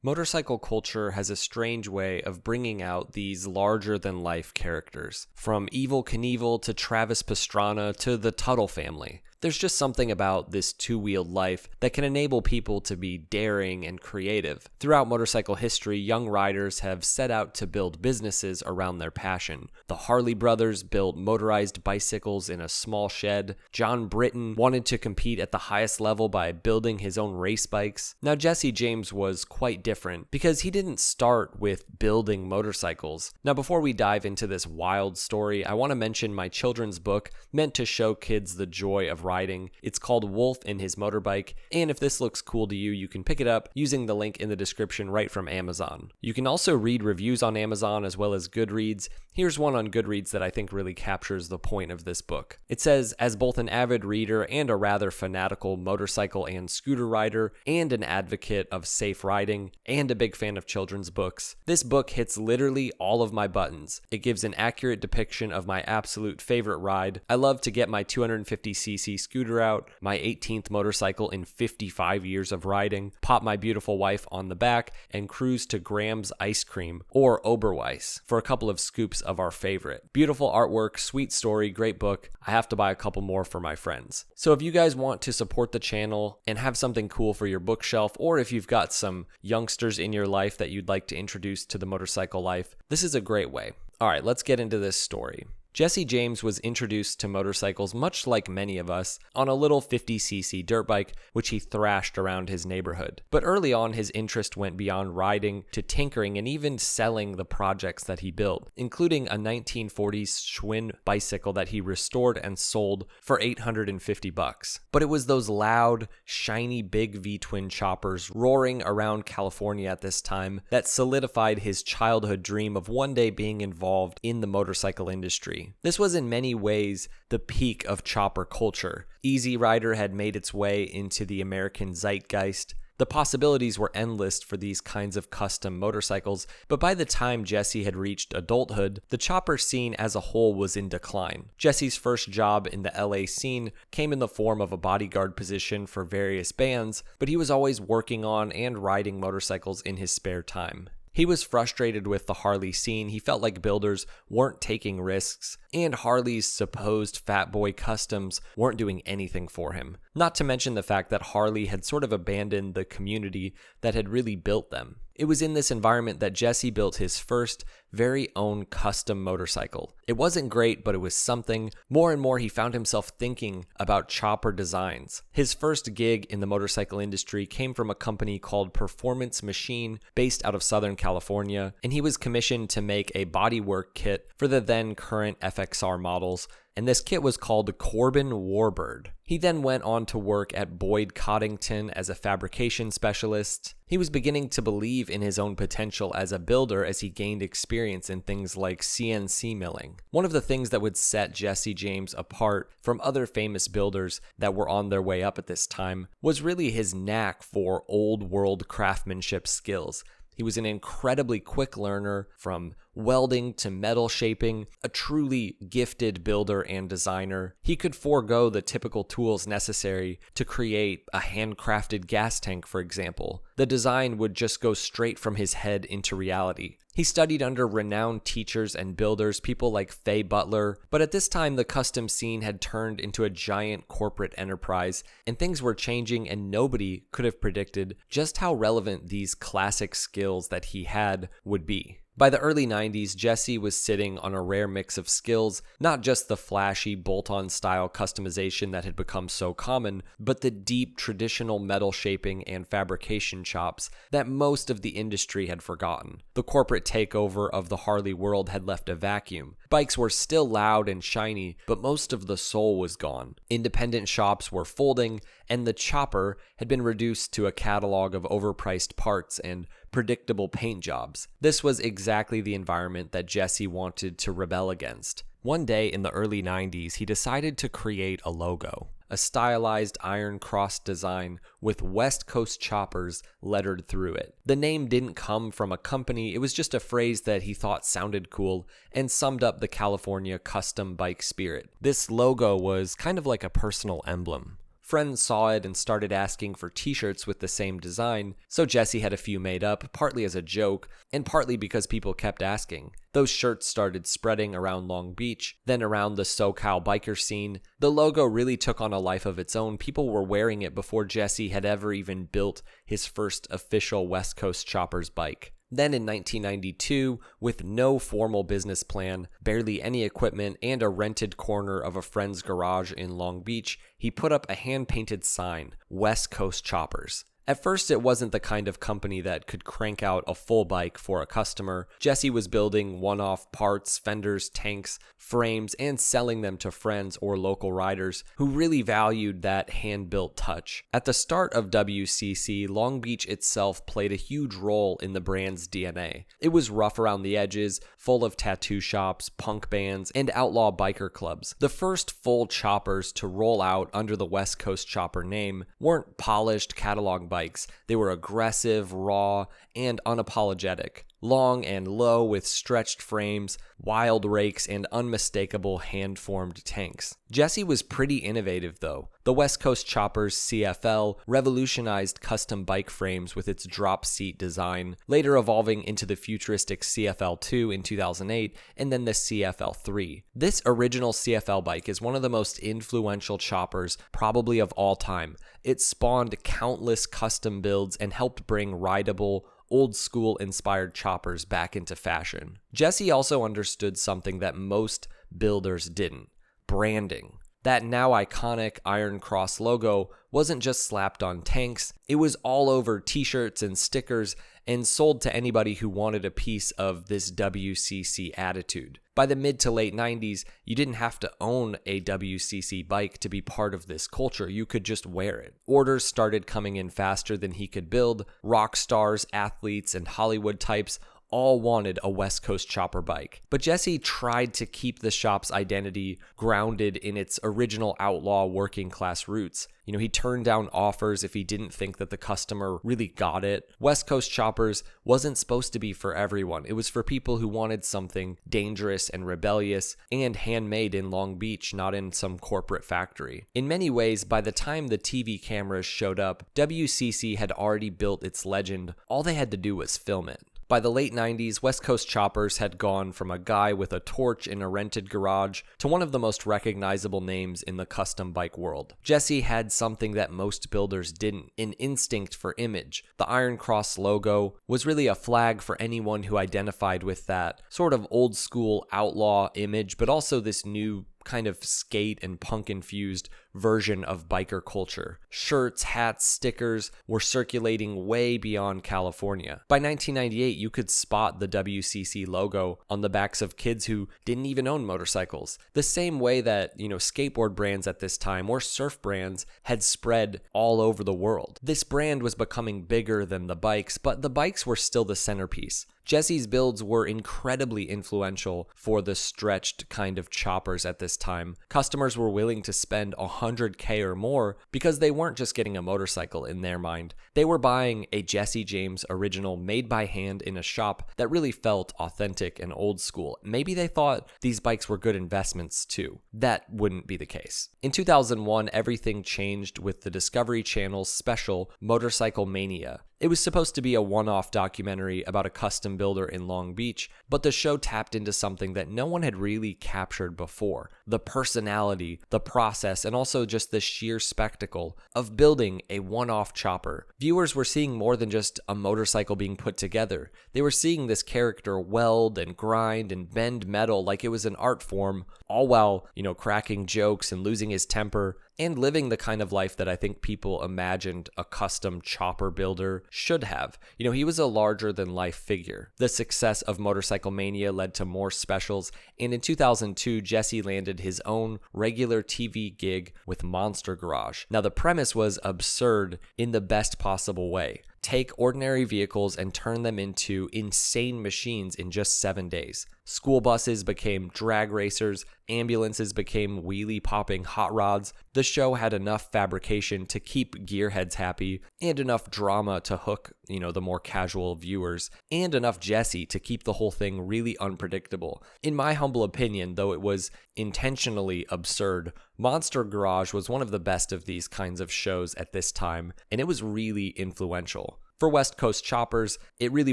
Motorcycle culture has a strange way of bringing out these larger-than-life characters, from Evel Knievel to Travis Pastrana to the Tuttle family. There's just something about this two-wheeled life that can enable people to be daring and creative. Throughout motorcycle history, young riders have set out to build businesses around their passion. The Harley brothers built motorized bicycles in a small shed. John Britton wanted to compete at the highest level by building his own race bikes. Now, Jesse James was quite different because he didn't start with building motorcycles. Now, before we dive into this wild story, I want to mention my children's book meant to show kids the joy of riding. It's called Wolf and His Motorbike, and if this looks cool to you, you can pick it up using the link in the description right from Amazon. You can also read reviews on Amazon as well as Goodreads. Here's one on Goodreads that I think really captures the point of this book. It says, as both an avid reader and a rather fanatical motorcycle and scooter rider, and an advocate of safe riding, and a big fan of children's books, this book hits literally all of my buttons. It gives an accurate depiction of my absolute favorite ride. I love to get my 250cc scooter out, my 18th motorcycle in 55 years of riding, pop my beautiful wife on the back, and cruise to Graham's Ice Cream, or Oberweis, for a couple of scoops of our favorite. Beautiful artwork, sweet story, great book. I have to buy a couple more for my friends. So if you guys want to support the channel and have something cool for your bookshelf, or if you've got some youngsters in your life that you'd like to introduce to the motorcycle life, this is a great way. All right, let's get into this story. Jesse James was introduced to motorcycles much like many of us on a little 50cc dirt bike, which he thrashed around his neighborhood. But early on, his interest went beyond riding to tinkering and even selling the projects that he built, including a 1940s Schwinn bicycle that he restored and sold for $850. But it was those loud, shiny big V-twin choppers roaring around California at this time that solidified his childhood dream of one day being involved in the motorcycle industry. This was in many ways the peak of chopper culture. Easy Rider had made its way into the American zeitgeist. The possibilities were endless for these kinds of custom motorcycles, but by the time Jesse had reached adulthood, the chopper scene as a whole was in decline. Jesse's first job in the LA scene came in the form of a bodyguard position for various bands, but he was always working on and riding motorcycles in his spare time. He was frustrated with the Harley scene. He felt like builders weren't taking risks, and Harley's supposed fat boy customs weren't doing anything for him. Not to mention the fact that Harley had sort of abandoned the community that had really built them. It was in this environment that Jesse built his first very own custom motorcycle. It wasn't great, but it was something. More and more, he found himself thinking about chopper designs. His first gig in the motorcycle industry came from a company called Performance Machine, based out of Southern California, and he was commissioned to make a bodywork kit for the then current FXR models, and this kit was called the Corbin Warbird. He then went on to work at Boyd Coddington as a fabrication specialist. He was beginning to believe in his own potential as a builder as he gained experience in things like CNC milling. One of the things that would set Jesse James apart from other famous builders that were on their way up at this time was really his knack for old world craftsmanship skills. He was an incredibly quick learner, from welding to metal shaping, a truly gifted builder and designer. He could forego the typical tools necessary to create a handcrafted gas tank, for example. The design would just go straight from his head into reality. He studied under renowned teachers and builders, people like Fay Butler, but at this time the custom scene had turned into a giant corporate enterprise, and things were changing, and nobody could have predicted just how relevant these classic skills that he had would be. By the early 90s, Jesse was sitting on a rare mix of skills, not just the flashy bolt-on style customization that had become so common, but the deep traditional metal shaping and fabrication chops that most of the industry had forgotten. The corporate takeover of the Harley world had left a vacuum. Bikes were still loud and shiny, but most of the soul was gone. Independent shops were folding, and the chopper had been reduced to a catalog of overpriced parts and predictable paint jobs. This was exactly the environment that Jesse wanted to rebel against. One day in the early 90s, he decided to create a logo, a stylized iron cross design with West Coast choppers lettered through it. The name didn't come from a company, it was just a phrase that he thought sounded cool and summed up the California custom bike spirit. This logo was kind of like a personal emblem. Friends saw it and started asking for t-shirts with the same design, so Jesse had a few made up, partly as a joke, and partly because people kept asking. Those shirts started spreading around Long Beach, then around the SoCal biker scene. The logo really took on a life of its own. People were wearing it before Jesse had ever even built his first official West Coast Choppers bike. Then in 1992, with no formal business plan, barely any equipment, and a rented corner of a friend's garage in Long Beach, he put up a hand-painted sign, West Coast Choppers. At first, it wasn't the kind of company that could crank out a full bike for a customer. Jesse was building one-off parts, fenders, tanks, frames, and selling them to friends or local riders who really valued that hand-built touch. At the start of WCC, Long Beach itself played a huge role in the brand's DNA. It was rough around the edges, full of tattoo shops, punk bands, and outlaw biker clubs. The first full choppers to roll out under the West Coast Chopper name weren't polished catalog bikes. They were aggressive, raw, and unapologetic. Long and low with stretched frames, wild rakes, and unmistakable hand-formed tanks. Jesse was pretty innovative though. The West Coast Choppers CFL revolutionized custom bike frames with its drop seat design, later evolving into the futuristic CFL2 in 2008 and then the CFL3. This original CFL bike is one of the most influential choppers probably of all time. It spawned countless custom builds and helped bring rideable, old-school inspired choppers back into fashion. Jesse also understood something that most builders didn't: branding. That now iconic Iron Cross logo wasn't just slapped on tanks, it was all over t-shirts and stickers and sold to anybody who wanted a piece of this WCC attitude. By the mid to late 90s, you didn't have to own a WCC bike to be part of this culture. You could just wear it. Orders started coming in faster than he could build. Rock stars, athletes, and Hollywood types all wanted a West Coast Chopper bike. But Jesse tried to keep the shop's identity grounded in its original outlaw working class roots. He turned down offers if he didn't think that the customer really got it. West Coast Choppers wasn't supposed to be for everyone. It was for people who wanted something dangerous and rebellious and handmade in Long Beach, not in some corporate factory. In many ways, by the time the TV cameras showed up, WCC had already built its legend. All they had to do was film it. By the late 90s, West Coast Choppers had gone from a guy with a torch in a rented garage to one of the most recognizable names in the custom bike world. Jesse had something that most builders didn't: an instinct for image. The Iron Cross logo was really a flag for anyone who identified with that sort of old school outlaw image, but also this new kind of skate and punk infused version of biker culture. Shirts, hats, stickers were circulating way beyond California. By 1998, you could spot the WCC logo on the backs of kids who didn't even own motorcycles. The same way that, skateboard brands at this time or surf brands had spread all over the world. This brand was becoming bigger than the bikes, but the bikes were still the centerpiece. Jesse's builds were incredibly influential for the stretched kind of choppers at this time. Customers were willing to spend $100K or more because they weren't just getting a motorcycle in their mind. They were buying a Jesse James original made by hand in a shop that really felt authentic and old school. Maybe they thought these bikes were good investments too. That wouldn't be the case. In 2001, everything changed with the Discovery Channel's special Motorcycle Mania. It was supposed to be a one-off documentary about a custom builder in Long Beach, but the show tapped into something that no one had really captured before: the personality, the process, and also just the sheer spectacle of building a one-off chopper. Viewers were seeing more than just a motorcycle being put together. They were seeing this character weld and grind and bend metal like it was an art form, all while, cracking jokes and losing his temper and living the kind of life that I think people imagined a custom chopper builder should have. He was a larger-than-life figure. The success of Motorcycle Mania led to more specials, and in 2002, Jesse landed his own regular TV gig with Monster Garage. Now, the premise was absurd in the best possible way. Take ordinary vehicles and turn them into insane machines in just 7 days. School buses became drag racers, ambulances became wheelie-popping hot rods. The show had enough fabrication to keep gearheads happy, and enough drama to hook, the more casual viewers, and enough Jesse to keep the whole thing really unpredictable. In my humble opinion, though it was intentionally absurd, Monster Garage was one of the best of these kinds of shows at this time, and it was really influential. For West Coast choppers, it really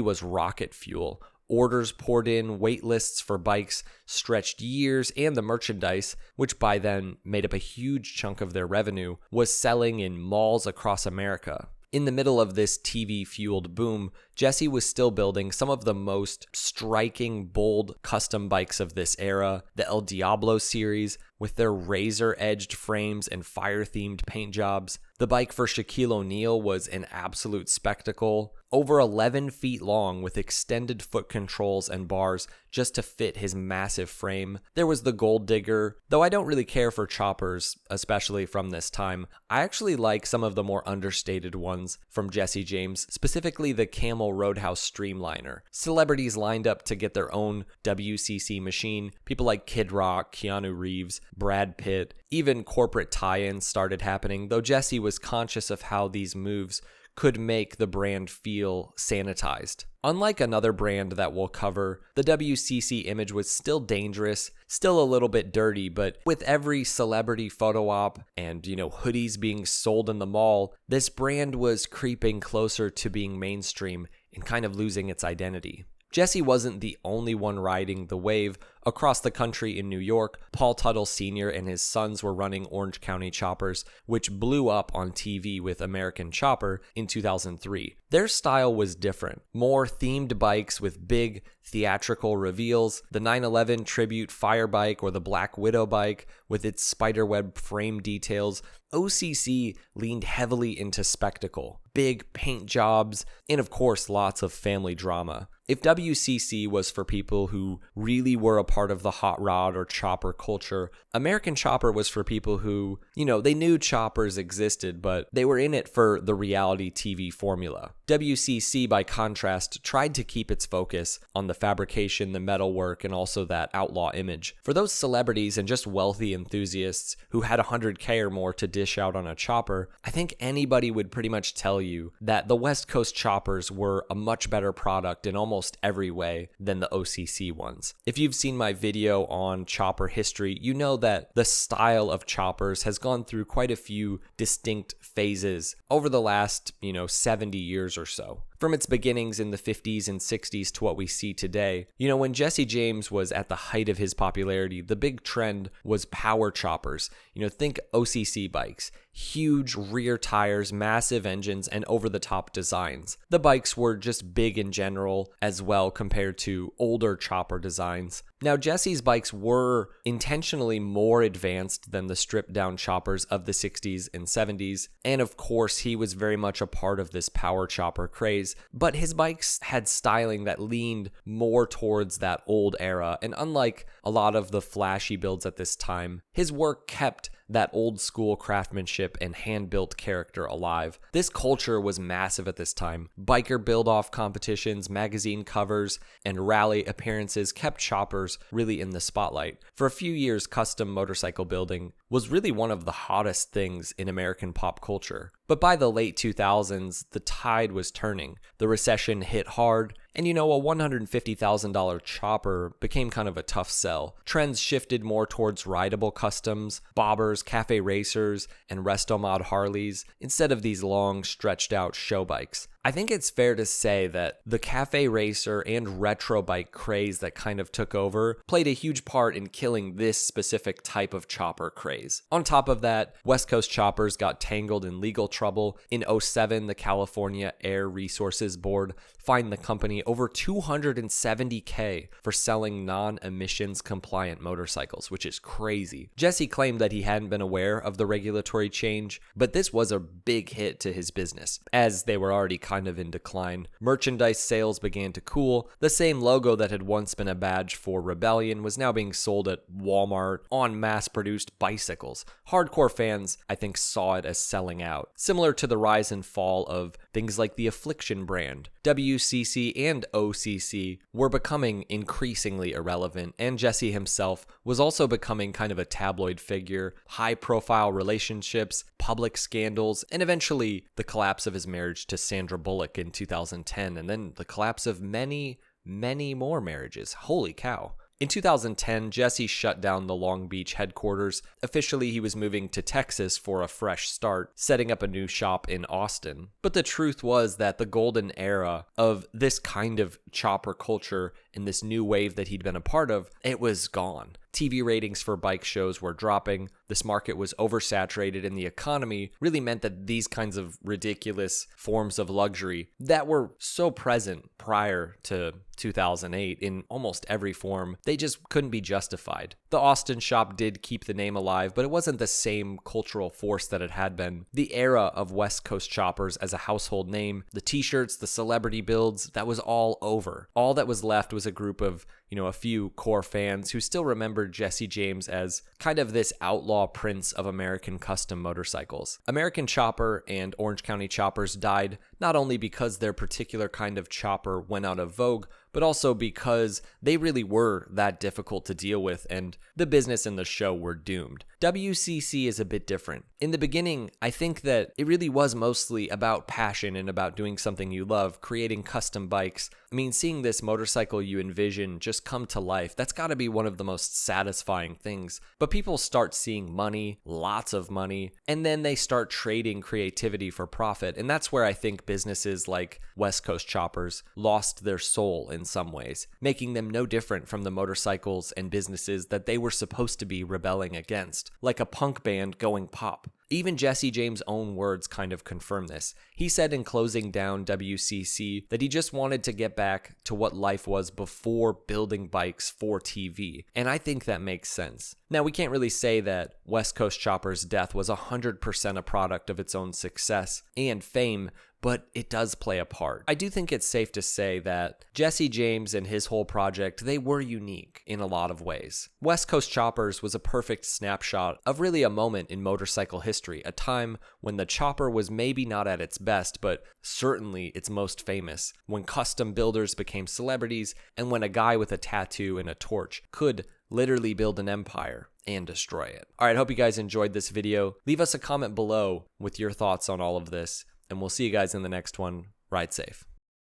was rocket fuel. Orders poured in, wait lists for bikes stretched years, and the merchandise, which by then made up a huge chunk of their revenue, was selling in malls across America. In the middle of this TV-fueled boom, Jesse was still building some of the most striking, bold custom bikes of this era, the El Diablo series, with their razor-edged frames and fire-themed paint jobs. The bike for Shaquille O'Neal was an absolute spectacle, over 11 feet long with extended foot controls and bars just to fit his massive frame. There was the Gold Digger. Though I don't really care for choppers, especially from this time, I actually like some of the more understated ones from Jesse James, specifically the Camel Roadhouse Streamliner. Celebrities lined up to get their own WCC machine, people like Kid Rock, Keanu Reeves, Brad Pitt. Even corporate tie-ins started happening, though Jesse was conscious of how these moves could make the brand feel sanitized. Unlike another brand that we'll cover, the WCC image was still dangerous, still a little bit dirty, but with every celebrity photo op and, hoodies being sold in the mall, this brand was creeping closer to being mainstream and kind of losing its identity. Jesse wasn't the only one riding the wave. Across the country in New York, Paul Tuttle Sr. and his sons were running Orange County Choppers, which blew up on TV with American Chopper in 2003. Their style was different. More themed bikes with big theatrical reveals, the 911 Tribute Fire Bike or the Black Widow bike with its spiderweb frame details. OCC leaned heavily into spectacle, big paint jobs, and of course lots of family drama. If WCC was for people who really were a part of the hot rod or chopper culture, American Chopper was for people who, they knew choppers existed, but they were in it for the reality TV formula. WCC, by contrast, tried to keep its focus on the fabrication, the metalwork, and also that outlaw image. For those celebrities and just wealthy enthusiasts who had $100K or more to dish out on a chopper, I think anybody would pretty much tell you that the West Coast choppers were a much better product in almost every way than the OCC ones. If you've seen my video on chopper history, you know that the style of choppers has gone through quite a few distinct phases over the last, 70 years or so. From its beginnings in the 50s and 60s to what we see today. When Jesse James was at the height of his popularity, the big trend was power choppers. Think OCC bikes. Huge rear tires, massive engines, and over-the-top designs. The bikes were just big in general as well compared to older chopper designs. Now, Jesse's bikes were intentionally more advanced than the stripped-down choppers of the 60s and 70s, and of course, he was very much a part of this power chopper craze, but his bikes had styling that leaned more towards that old era, and unlike a lot of the flashy builds at this time, his work kept that old school craftsmanship and hand-built character alive. This culture was massive at this time. Biker build-off competitions, magazine covers, and rally appearances kept choppers really in the spotlight. For a few years, custom motorcycle building was really one of the hottest things in American pop culture. But by the late 2000s, the tide was turning. The recession hit hard, and a $150,000 chopper became kind of a tough sell. Trends shifted more towards rideable customs, bobbers, cafe racers, and resto-mod Harleys, instead of these long, stretched-out show bikes. I think it's fair to say that the cafe racer and retro bike craze that kind of took over played a huge part in killing this specific type of chopper craze. On top of that, West Coast choppers got tangled in legal trouble. In 2007, the California Air Resources Board fined the company over $270K for selling non-emissions compliant motorcycles, which is crazy. Jesse claimed that he hadn't been aware of the regulatory change, but this was a big hit to his business, as they were already kind of in decline. Merchandise sales began to cool. The same logo that had once been a badge for rebellion was now being sold at Walmart on mass-produced bicycles. Hardcore fans, I think, saw it as selling out. Similar to the rise and fall of things like the Affliction brand, WCC and OCC were becoming increasingly irrelevant, and Jesse himself was also becoming kind of a tabloid figure. High-profile relationships, public scandals, and eventually the collapse of his marriage to Sandra Bullock in 2010, and then the collapse of many more marriages. Holy cow. In 2010, Jesse shut down the Long Beach headquarters. Officially, he was moving to Texas for a fresh start, setting up a new shop in Austin. But the truth was that the golden era of this kind of chopper culture and this new wave that he'd been a part of, it was gone. TV ratings for bike shows were dropping. This market was oversaturated, and the economy really meant that these kinds of ridiculous forms of luxury that were so present prior to 2008 in almost every form, they just couldn't be justified. The Austin shop did keep the name alive, but it wasn't the same cultural force that it had been. The era of West Coast choppers as a household name, the t-shirts, the celebrity builds, that was all over. All that was left was a group of, a few core fans who still remembered Jesse James as kind of this outlaw prince of American custom motorcycles. American Chopper and Orange County Choppers died not only because their particular kind of chopper went out of vogue, but also because they really were that difficult to deal with and the business and the show were doomed. WCC is a bit different. In the beginning, I think that it really was mostly about passion and about doing something you love, creating custom bikes. I mean, seeing this motorcycle you envision just come to life, that's got to be one of the most satisfying things. But people start seeing money, lots of money, and then they start trading creativity for profit. And that's where I think businesses like West Coast Choppers lost their soul in some ways, making them no different from the motorcycles and businesses that they were supposed to be rebelling against, like a punk band going pop. Even Jesse James' own words kind of confirm this. He said in closing down WCC that he just wanted to get back to what life was before building bikes for TV, and I think that makes sense. Now, we can't really say that West Coast Chopper's death was 100% a product of its own success and fame, but it does play a part. I do think it's safe to say that Jesse James and his whole project, they were unique in a lot of ways. West Coast Choppers was a perfect snapshot of really a moment in motorcycle history, a time when the chopper was maybe not at its best, but certainly its most famous, when custom builders became celebrities, and when a guy with a tattoo and a torch could literally build an empire and destroy it. All right, hope you guys enjoyed this video. Leave us a comment below with your thoughts on all of this, and we'll see you guys in the next one. Ride safe.